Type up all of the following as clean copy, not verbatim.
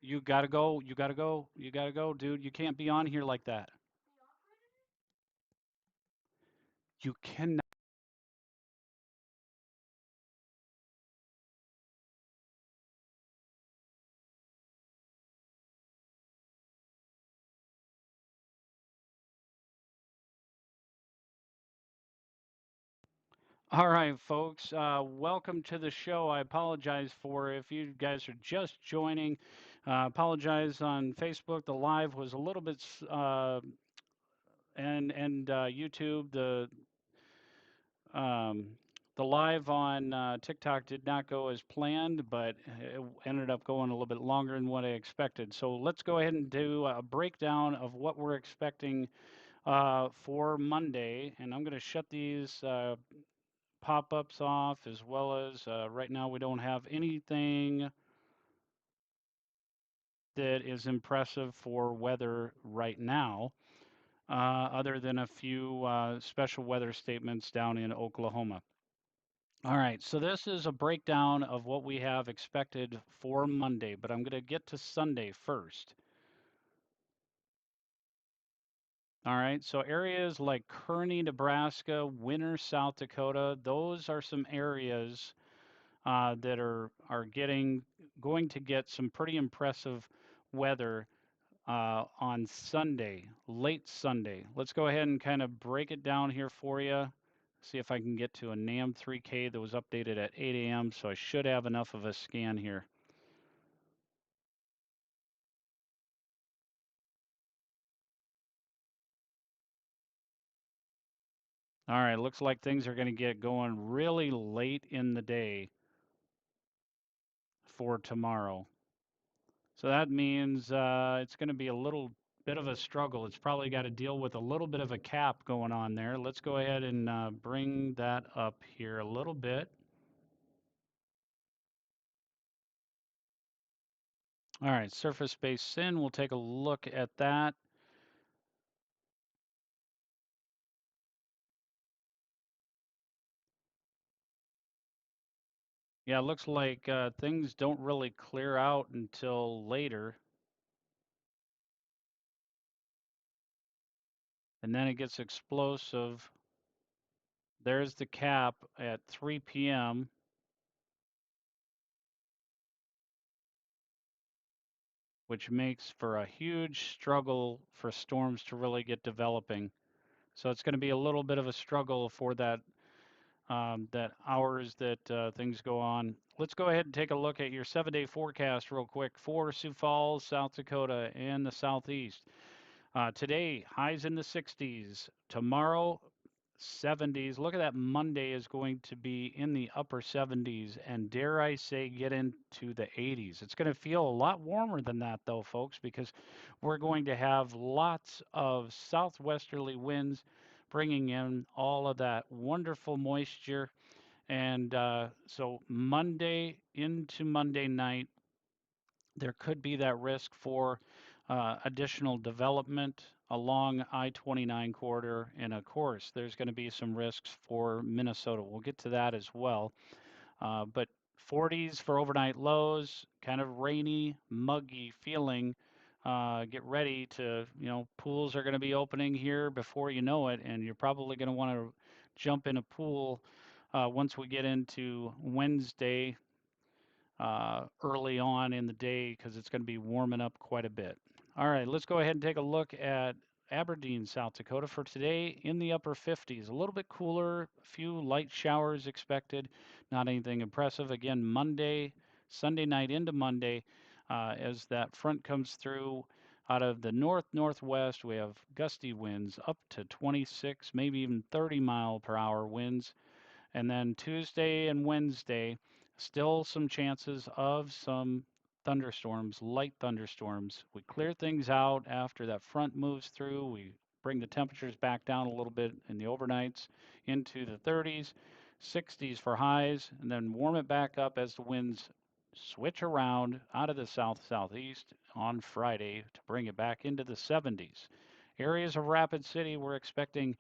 You gotta go. You gotta go. You gotta go, dude. You can't be on here like that. You cannot. All right, folks. Welcome to the show. I apologize for if you guys are just joining. Apologize on Facebook. The live was a little bit, and YouTube. Um, the live on TikTok did not go as planned, but it ended up going a little bit longer than what I expected. So let's go ahead and do a breakdown of what we're expecting for Monday. And I'm going to shut these pop-ups off as well as right now we don't have anything that is impressive for weather right now, other than a few special weather statements down in Oklahoma. All right, so this is a breakdown of what we have expected for Monday, but I'm going to get to Sunday first. All right, so areas like Kearney, Nebraska, Winter, South Dakota, those are some areas that are getting going to get some pretty impressive weather on Sunday, late Sunday. Let's go ahead and kind of break it down here for you. See if I can get to a NAM 3K that was updated at 8 a.m. So I should have enough of a scan here. All right, looks like things are going to get going really late in the day for tomorrow. So that means it's going to be a little bit of a struggle. It's probably got to deal with a little bit of a cap going on there. Let's go ahead and bring that up here a little bit. All right, surface-based sin, we'll take a look at that. Yeah, it looks like things don't really clear out until later, and then it gets explosive. There's the cap at 3 p.m., which makes for a huge struggle for storms to really get developing. So it's going to be a little bit of a struggle for that hours that things go on. Let's go ahead and take a look at your 7-day forecast real quick for Sioux Falls, South Dakota, and the Southeast. Today, highs in the 60s. Tomorrow, 70s. Look at that. Monday is going to be in the upper 70s, and dare I say, get into the 80s. It's going to feel a lot warmer than that, though, folks, because we're going to have lots of southwesterly winds bringing in all of that wonderful moisture. And so, Monday into Monday night, there could be that risk for additional development along I-29 corridor. And of course, there's going to be some risks for Minnesota. We'll get to that as well. But 40s for overnight lows, kind of rainy, muggy feeling. Get ready to, pools are going to be opening here before you know it, and you're probably going to want to jump in a pool once we get into Wednesday early on in the day because it's going to be warming up quite a bit. All right, let's go ahead and take a look at Aberdeen, South Dakota for today in the upper 50s. A little bit cooler, a few light showers expected, not anything impressive. Again, Monday, Sunday night into Monday, as that front comes through out of the north northwest, we have gusty winds up to 26, maybe even 30 mile per hour winds. And then Tuesday and Wednesday, still some chances of some thunderstorms, light thunderstorms. We clear things out after that front moves through. We bring the temperatures back down a little bit in the overnights into the 30s, 60s for highs, and then warm it back up as the winds switch around out of the south southeast on Friday to bring it back into the 70s. Areas of Rapid City, we're expecting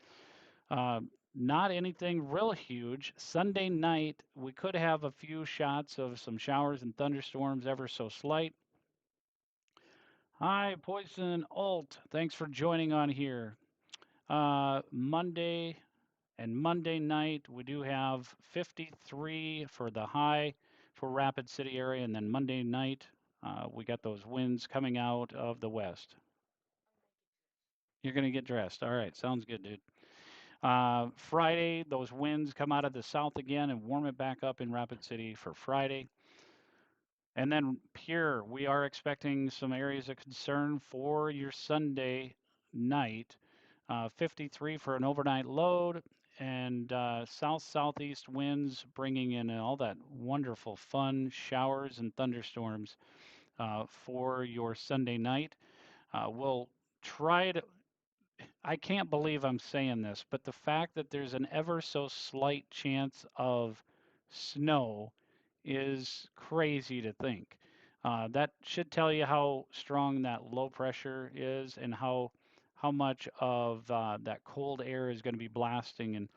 uh, not anything real huge. Sunday night, we could have a few shots of some showers and thunderstorms, ever so slight. Hi, Poison Alt. Thanks for joining on here. Monday and Monday night, we do have 53 for the high for Rapid City area, and then Monday night, we got those winds coming out of the west. You're going to get dressed. All right, sounds good, dude. Friday, those winds come out of the south again and warm it back up in Rapid City for Friday. And then Pure, we are expecting some areas of concern for your Sunday night. 53 for an overnight load, and south-southeast winds bringing in all that wonderful fun showers and thunderstorms for your Sunday night. We'll try to I can't believe I'm saying this, but the fact that there's an ever so slight chance of snow is crazy to think. That should tell you how strong that low pressure is and how much of that cold air is going to be blasting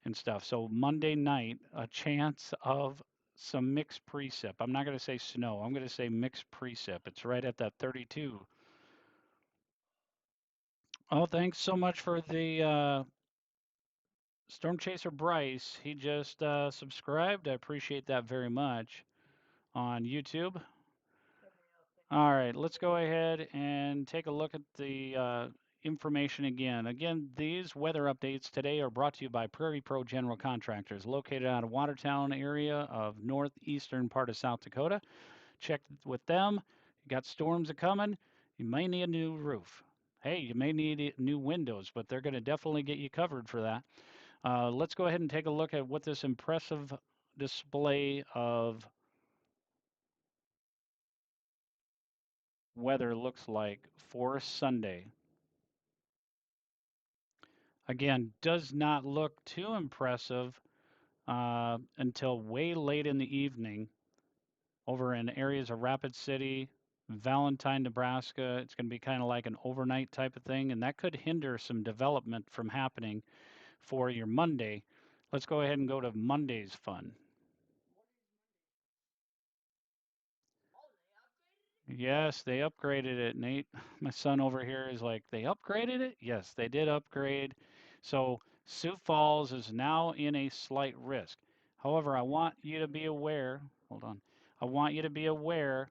and stuff. So Monday night, a chance of some mixed precip. I'm not going to say snow. I'm going to say mixed precip. It's right at that 32. Oh, thanks so much for the Storm Chaser Bryce, he just subscribed. I appreciate that very much on YouTube. All right, let's go ahead and take a look at the information again. Again, these weather updates today are brought to you by Prairie Pro General Contractors, located out of Watertown area of northeastern part of South Dakota. Check with them. You got storms a coming. You may need a new roof. Hey, you may need new windows, but they're going to definitely get you covered for that. Let's go ahead and take a look at what this impressive display of weather looks like for Sunday. Again, does not look too impressive until way late in the evening over in areas of Rapid City, Valentine, Nebraska. It's going to be kind of like an overnight type of thing, and that could hinder some development from happening for your Monday. Let's go ahead and go to Monday's fun. Yes, they upgraded it, Nate. My son over here is like, they upgraded it? Yes, they did upgrade. So Sioux Falls is now in a slight risk. However, I want you to be aware, hold on. I want you to be aware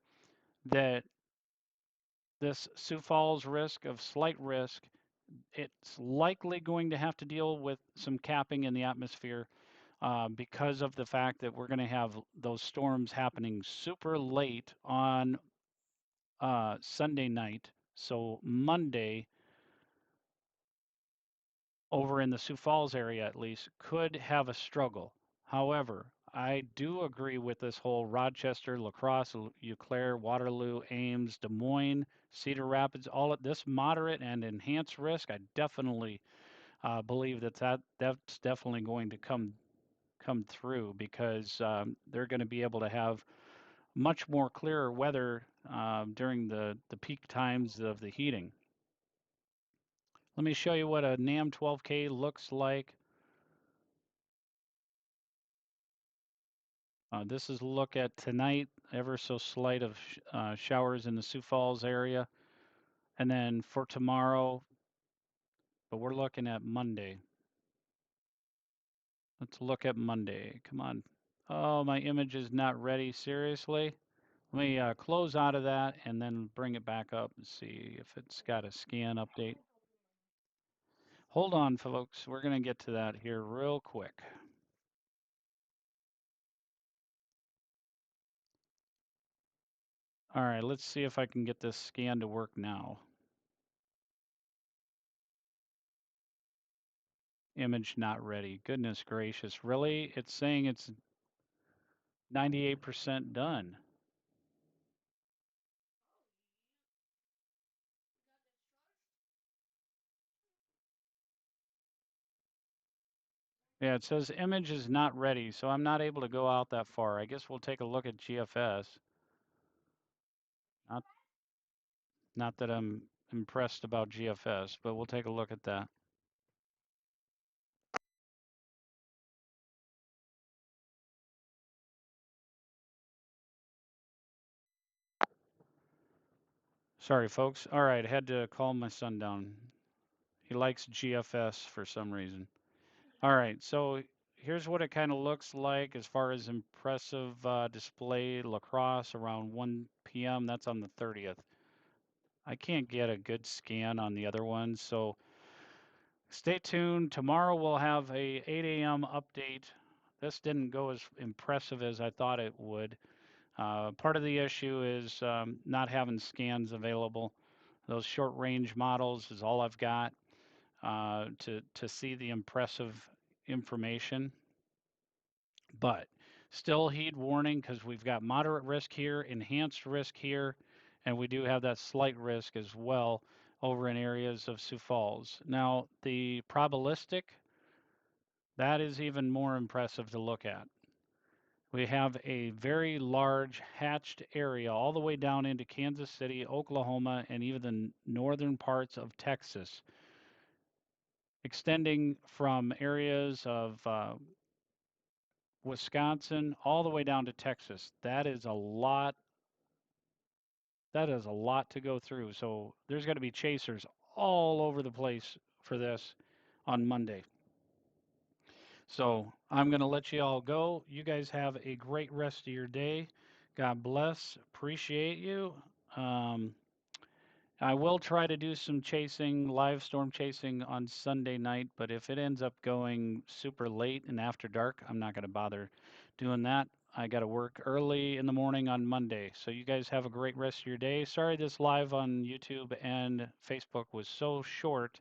that this Sioux Falls risk of slight risk, it's likely going to have to deal with some capping in the atmosphere because of the fact that we're going to have those storms happening super late on Sunday night. So Monday, over in the Sioux Falls area at least, could have a struggle. However, I do agree with this whole Rochester, La Crosse, Eau Claire, Waterloo, Ames, Des Moines, Cedar Rapids, all of this moderate and enhanced risk. I definitely believe that's definitely going to come through because they're going to be able to have much more clearer weather during the peak times of the heating. Let me show you what a NAM 12K looks like. This is a look at tonight, ever so slight of showers in the Sioux Falls area. And then for tomorrow, but we're looking at Monday. Let's look at Monday. Come on. Oh, my image is not ready. Seriously? Let me close out of that and then bring it back up and see if it's got a scan update. Hold on, folks. We're going to get to that here real quick. All right, let's see if I can get this scan to work now. Image not ready. Goodness gracious. Really? It's saying it's 98% done. Yeah, it says image is not ready, so I'm not able to go out that far. I guess we'll take a look at GFS. Not, not that I'm impressed about GFS, but we'll take a look at that. Sorry, folks. All right, had to calm my son down. He likes GFS for some reason. All right, so here's what it kind of looks like as far as impressive display lacrosse around 1 p.m. That's on the 30th. I can't get a good scan on the other ones, so stay tuned. Tomorrow we'll have a 8 a.m. update. This didn't go as impressive as I thought it would. Part of the issue is not having scans available. Those short range models is all I've got to see the impressive information. But still heed warning because we've got moderate risk here, enhanced risk here, and we do have that slight risk as well over in areas of Sioux Falls. Now, the probabilistic, that is even more impressive to look at. We have a very large hatched area all the way down into Kansas City, Oklahoma, and even the northern parts of Texas, extending from areas of Wisconsin all the way down to Texas. That is a lot. That is a lot to go through. So there's going to be chasers all over the place for this on Monday. So I'm going to let you all go. You guys have a great rest of your day. God bless. Appreciate you. Um, I will try to do some chasing, live storm chasing on Sunday night, but if it ends up going super late and after dark, I'm not going to bother doing that. I got to work early in the morning on Monday. So you guys have a great rest of your day. Sorry this live on YouTube and Facebook was so short.